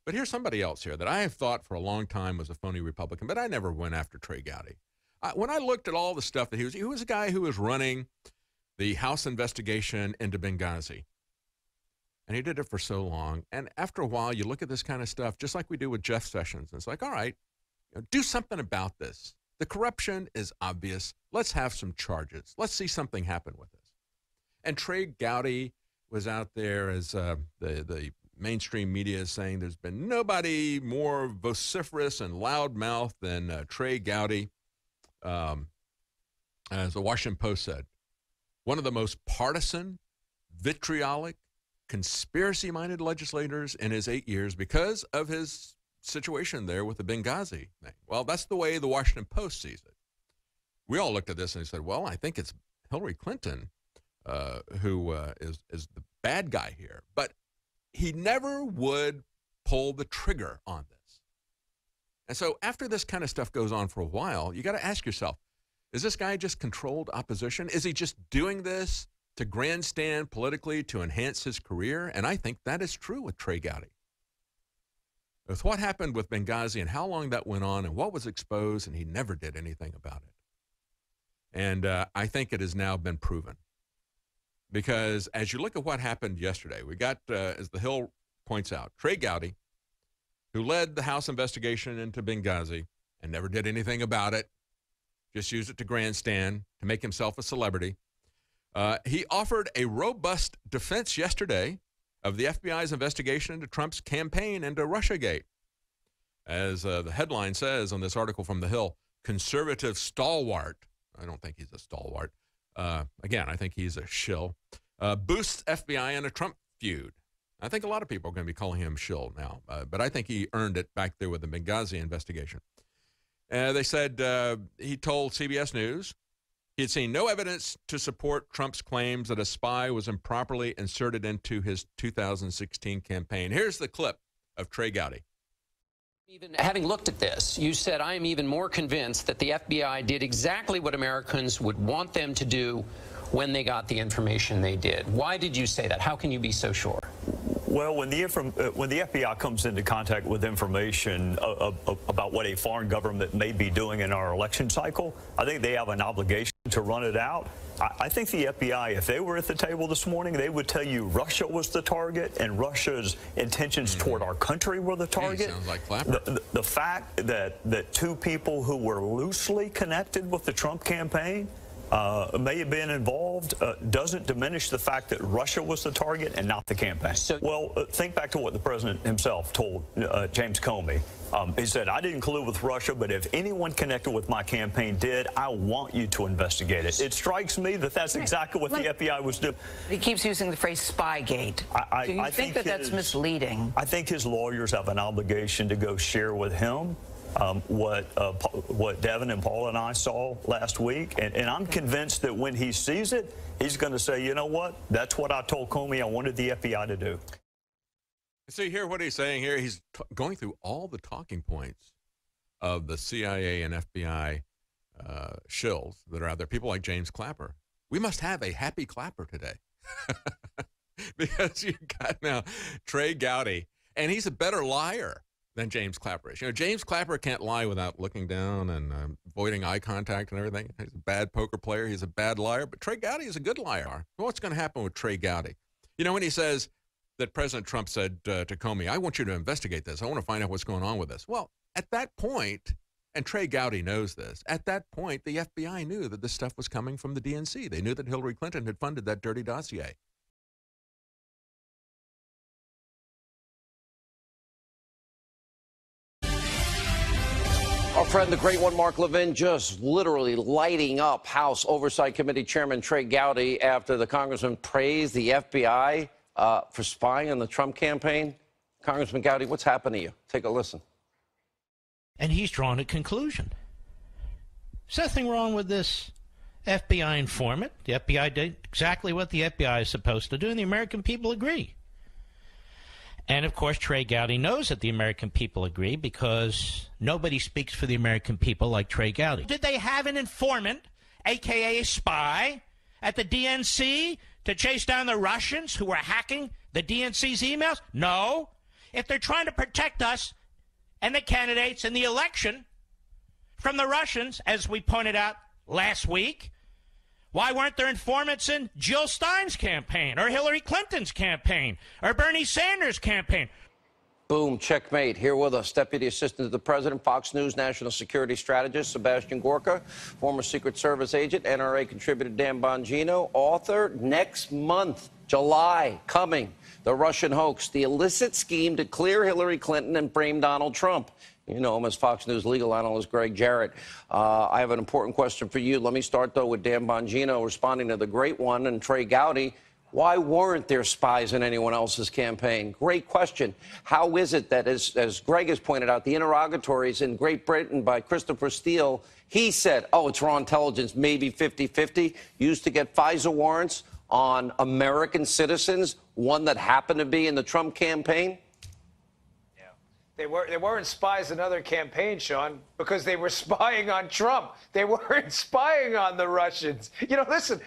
But here's somebody else here that I have thought for a long time was a phony Republican, but I never went after Trey Gowdy. When I looked at all the stuff that he was a guy who was running the House investigation into Benghazi. And he did it for so long. And after a while, you look at this kind of stuff, just like we do with Jeff Sessions. And it's like, all right, do something about this. The corruption is obvious. Let's have some charges. Let's see something happen with this. And Trey Gowdy was out there as the mainstream media is saying there's been nobody more vociferous and loudmouth than Trey Gowdy. As the Washington Post said, one of the most partisan, vitriolic, conspiracy-minded legislators in his 8 years because of his situation there with the Benghazi thing. Well, that's the way the Washington Post sees it. We all looked at this and said, well, I think it's Hillary Clinton who is the bad guy here. But he never would pull the trigger on this. And so after this kind of stuff goes on for a while, you got to ask yourself, is this guy just controlled opposition? Is he just doing this to grandstand politically to enhance his career? And I think that is true with Trey Gowdy. With what happened with Benghazi and how long that went on and what was exposed, and he never did anything about it. And I think it has now been proven. Because as you look at what happened yesterday, we got, as the Hill points out, Trey Gowdy, who led the House investigation into Benghazi and never did anything about it, just used it to grandstand, to make himself a celebrity. He offered a robust defense yesterday of the FBI's investigation into Trump's campaign into Russiagate. As the headline says on this article from The Hill, conservative stalwart, I don't think he's a stalwart, again, I think he's a shill, boosts FBI in a Trump feud. I think a lot of people are going to be calling him shill now, but I think he earned it back there with the Benghazi investigation. They said he told CBS News he had seen no evidence to support Trump's claims that a spy was improperly inserted into his 2016 campaign. Here's the clip of Trey Gowdy. Even having looked at this, you said, I am even more convinced that the FBI did exactly what Americans would want them to do when they got the information they did. Why did you say that? How can you be so sure? Well, when the FBI comes into contact with information about what a foreign government may be doing in our election cycle, I think they have an obligation to run it out. I think the FBI, if they were at the table this morning, they would tell you Russia was the target and Russia's intentions toward our country were the target. Sounds like Clapper. The fact that two people who were loosely connected with the Trump campaign may have been involved doesn't diminish the fact that Russia was the target and not the campaign. Well, think back to what the president himself told James Comey. He said, I didn't collude with Russia, but if anyone connected with my campaign did, I want you to investigate it. It strikes me that that's exactly what the FBI was doing. He keeps using the phrase Spygate. Do you think that that's misleading? I think his lawyers have an obligation to go share with him what Devin and Paul and I saw last week. And I'm convinced that when he sees it, he's going to say, you know what? That's what I told Comey I wanted the FBI to do. So you hear what he's saying here? He's going through all the talking points of the CIA and FBI shills that are out there, people like James Clapper. We must have a happy Clapper today. Because you've got now Trey Gowdy, and he's a better liar than James Clapper is. You know, James Clapper can't lie without looking down and avoiding eye contact and everything. He's a bad poker player. He's a bad liar. But Trey Gowdy is a good liar. What's going to happen with Trey Gowdy? You know, when he says that President Trump said to Comey, I want you to investigate this. I want to find out what's going on with this. Well, at that point, and Trey Gowdy knows this, at that point, the FBI knew that this stuff was coming from the DNC. They knew that Hillary Clinton had funded that dirty dossier. Our friend, the great one, Mark Levin, just literally lighting up House Oversight Committee Chairman Trey Gowdy after the congressman praised the FBI for spying on the Trump campaign. Congressman Gowdy, what's happened to you? Take a listen. And he's drawn a conclusion. There's nothing wrong with this FBI informant. The FBI did exactly what the FBI is supposed to do, and the American people agree. And, of course, Trey Gowdy knows that the American people agree because nobody speaks for the American people like Trey Gowdy. Did they have an informant, a.k.a. a spy, at the DNC to chase down the Russians who were hacking the DNC's emails? No. if they're trying to protect us and the candidates in the election from the Russians, as we pointed out last week, why weren't there informants in Jill Stein's campaign or Hillary Clinton's campaign or Bernie Sanders' campaign? Boom, checkmate. Here with us, Deputy Assistant to the President, Fox News National Security Strategist Sabastian Gorka, former Secret Service agent, NRA contributor Dan Bongino, author. Next month, July, coming, the Russian hoax, the illicit scheme to clear Hillary Clinton and frame Donald Trump. You know him as Fox News legal analyst Gregg Jarrett. I have an important question for you. Let me start, though, with Dan Bongino responding to the great one and Trey Gowdy. Why weren't there spies in anyone else's campaign? Great question. How is it that, as Greg has pointed out, the interrogatories in Great Britain by Christopher Steele, he said, oh, it's raw intelligence, maybe 50-50, used to get FISA warrants on American citizens, one that happened to be in the Trump campaign? They weren't spies in other campaigns, Sean, because they were spying on Trump. They weren't spying on the Russians. You know, listen,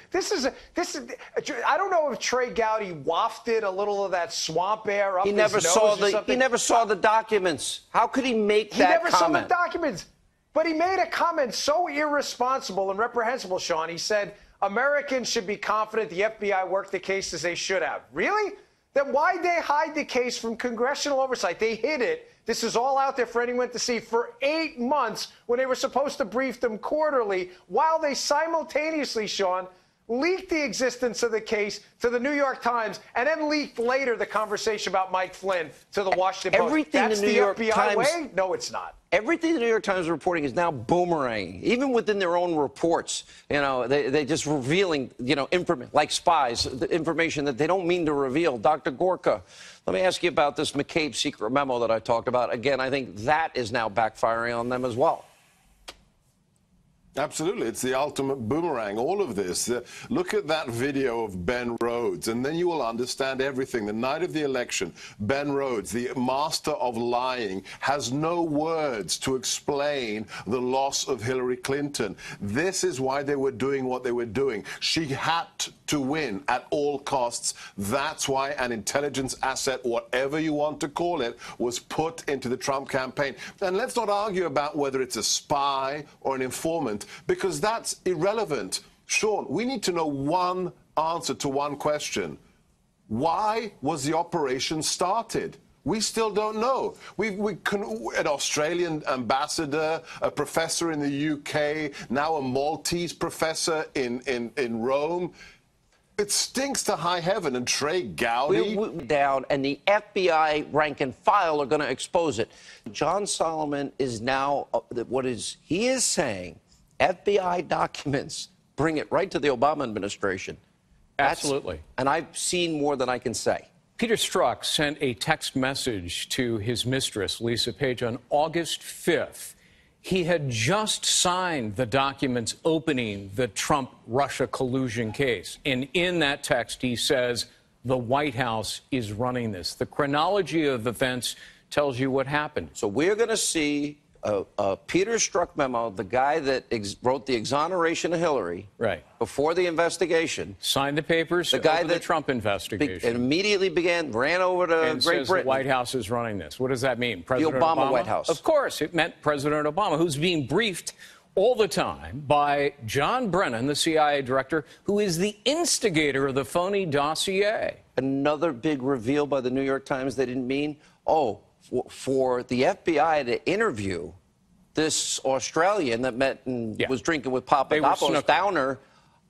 I don't know if Trey Gowdy wafted a little of that swamp air up his nose or something. He never saw the documents. How could he make that comment? He never saw the documents. But he made a comment so irresponsible and reprehensible, Sean. He said, Americans should be confident the FBI worked the case as they should have. Really? Then why'd they hide the case from congressional oversight? They hid it. This is all out there for anyone to see for 8 months when they were supposed to brief them quarterly, while they simultaneously, Sean, leaked the existence of the case to the New York Times and then leaked later the conversation about Mike Flynn to the Washington Post. Everything That's the New the York FBI Times way? No, it's not. Everything the New York Times is reporting is now boomeranging, even within their own reports. You know, they just revealing, you know, like spies, the information that they don't mean to reveal. Dr. Gorka, let me ask you about this McCabe secret memo that I talked about. Again, I think that is now backfiring on them as well. Absolutely. It's the ultimate boomerang, all of this. Look at that video of Ben Rhodes, and then you will understand everything. The night of the election, Ben Rhodes, the master of lying, has no words to explain the loss of Hillary Clinton. This is why they were doing what they were doing. She had to win at all costs. That's why an intelligence asset, whatever you want to call it, was put into the Trump campaign. And let's not argue about whether it's a spy or an informant, because that's irrelevant. Sean, we need to know one answer to one question. Why was the operation started? We still don't know. An Australian ambassador, a professor in the UK, now a Maltese professor in Rome. It stinks to high heaven. And Trey Gowdy down, and the FBI rank and file are going to expose it. John Solomon is now he is saying FBI documents, bring it right to the Obama administration. Absolutely. And I've seen more than I can say. Peter Strzok sent a text message to his mistress, Lisa Page, on August 5th. He had just signed the documents opening the Trump-Russia collusion case. And in that text, he says, the White House is running this. The chronology of events tells you what happened. So we're going to see a Peter Strzok memo, the guy that wrote the exoneration of Hillary, right before the investigation, signed the papers, the guy that the Trump investigation, and immediately ran over to and Great says Britain. The White House is running this. What does that mean? President the Obama White House. Of course, it meant President Obama, who's being briefed all the time by John Brennan, the CIA director, who is the instigator of the phony dossier. Another big reveal by the New York Times they didn't mean. For the FBI to interview this Australian that met and was drinking with Papadopoulos Downer,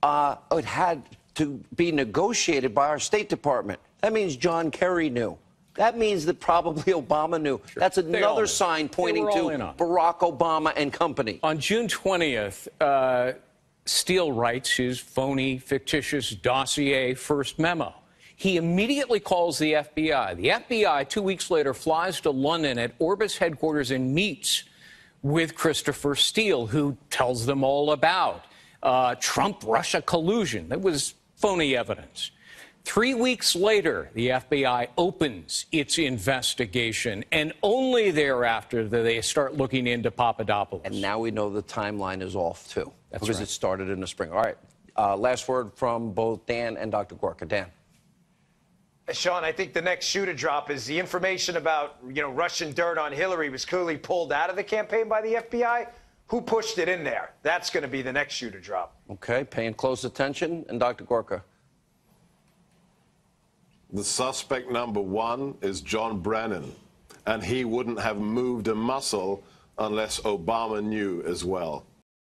it had to be negotiated by our State Department. That means John Kerry knew. That means that probably Obama knew. Sure. That's another sign pointing to Barack Obama and company. On June 20th, Steele writes his phony, fictitious dossier first memo. He immediately calls the FBI. The FBI, 2 weeks later, flies to London at Orbis headquarters and meets with Christopher Steele, who tells them all about Trump-Russia collusion. That was phony evidence. 3 weeks later, the FBI opens its investigation, and only thereafter do they start looking into Papadopoulos. And now we know the timeline is off, too, because right. It started in the spring. All right. Last word from both Dan and Dr. Gorka. Dan. Sean, I think the next shoe to drop is the information about, Russian dirt on Hillary was clearly pulled out of the campaign by the FBI. Who pushed it in there? That's going to be the next shoe to drop. Okay, paying close attention. And Dr. Gorka. The suspect number one is John Brennan, and he wouldn't have moved a muscle unless Obama knew as well.